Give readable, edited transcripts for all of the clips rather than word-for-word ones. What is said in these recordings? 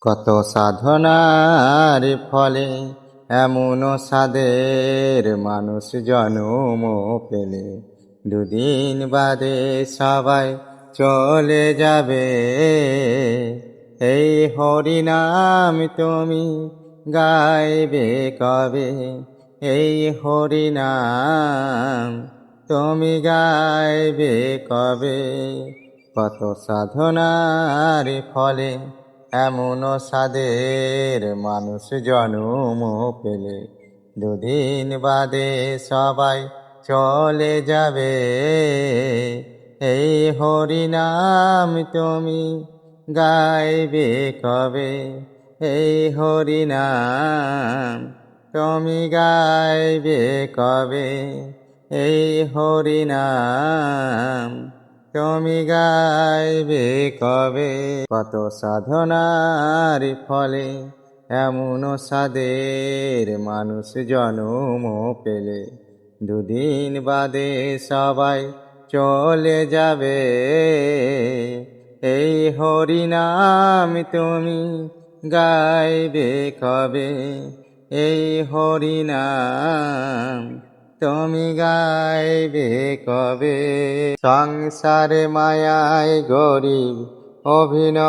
কত সাধনার ফলে এমন সাদের মানুষ জন্ম পেলে, দুদিন বাদে সবাই চলে যাবে। এই হরিনাম তুমি গাইবে কবে? এই হরিনাম তুমি গাইবে কবে? কত সাধনার ফলে এমন সাদের মানুষ জন্ম পেলে, দুদিন বাদে সবাই চলে যাবে। এই হরিনাম তুমি গাইবে কবে? এই হরিনাম তুমি গাইবে কবে? এই হরিনাম তুমি গাইবে কবে? কত সাধনার ফলে এমন সাদের মানুষ জন্ম পেলে, দুদিন বাদে সবাই চলে যাবে। এই হরিনাম তুমি গাইবে কবে? এই হরিনাম তুমি গাইবে কবে? সংসারে মায়ায় গরিব অভিনয়,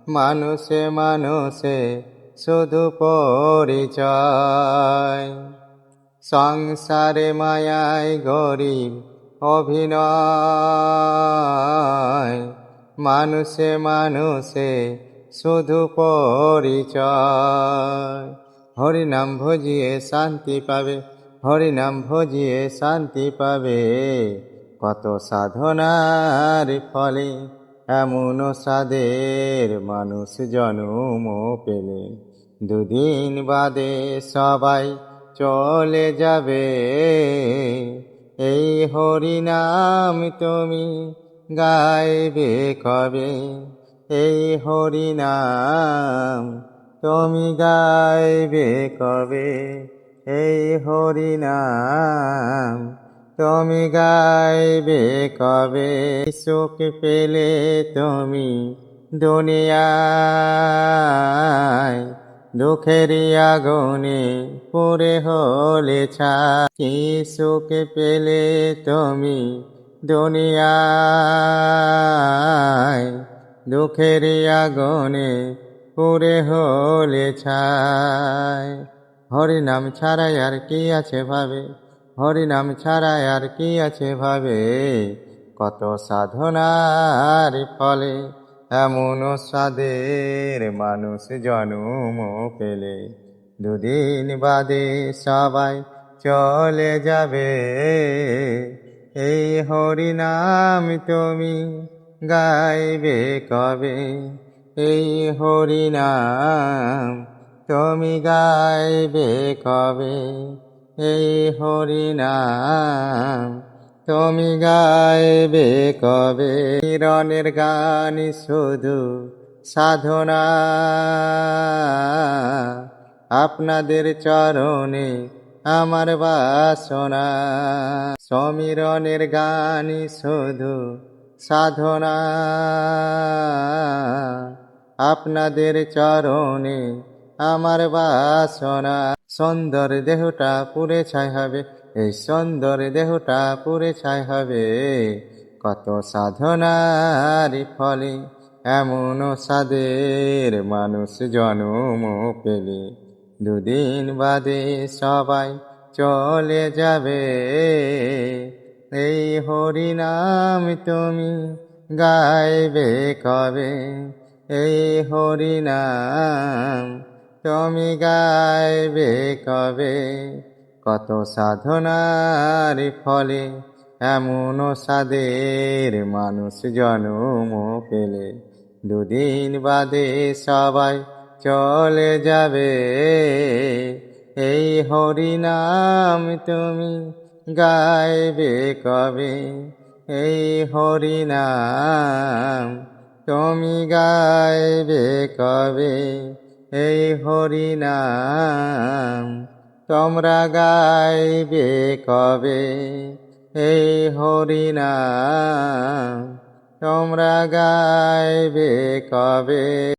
মানুষে মানুষে শুধু পরিচয়। সংসারে মায়ায় গরিব অভিনয়, মানুষে মানুষে শুধু পরিচয়। হরিনাম ভজিয়ে শান্তি পাবে, হরিনাম ভজিয়ে শান্তি পাবে। কত সাধনার ফলে এমন সাদের মানুষ জন্ম পেলে, দুদিন বাদে সবাই চলে যাবে। এই হরিনাম তুমি গাইবে কবে? এই হরিনাম তুমি গাইবে কবে? এই হরিনাম তুমি গাইবে কবে? সুখ পেলে তুমি দুনিয়ায়, দুঃখেরই আগুনে পুড়ে হলে ছাই। কি সুখ পেলে তুমি দুনিয়ায়, দুঃখেরই আগুনে পুড়ে হলে ছাই। হরিনাম ছাড়াই আর কি আছে ভাবে? হরিনাম ছাড়াই আর কি আছে ভাবে? কত সাধনার ফলে এমন সাদের মানুষ জন্ম পেলে, দুদিন বাদে সবাই চলে যাবে। এই হরিনাম তুমি গাইবে কবে? এই হরিনাম তুমি গাইবে কবে? এই হরিনাম তুমি গাইবে কবে? মিরনের গান শুধু সাধনা, আপনাদের চরণে আমার বাসনা। সমীরনের গান শুধু সাধনা, আপনাদের চরণে আমার বাসনা। সুন্দর দেহটা পুড়ে ছাই হবে, এই সুন্দর দেহটা পুড়ে ছাই হবে। কত সাধনার ফলে এমন সাদের মানুষ জন্ম পেলে, দুদিন বাদে সবাই চলে যাবে। এই হরিনাম তুমি গাইবে কবে? এই হরিনাম তুমি গাইবে কবে? কত সাধনার ফলে এমন সাদের মানুষ জন্ম পেলে, দুদিন বাদে সবাই চলে যাবে। এই হরিনাম তুমি গাইবে কবে? এই হরিনাম তুমি গাইবে কবে? এই হরিনাম তোমরা গাইবে কবে? এই হরিনাম তোমরা গাইবে কবে।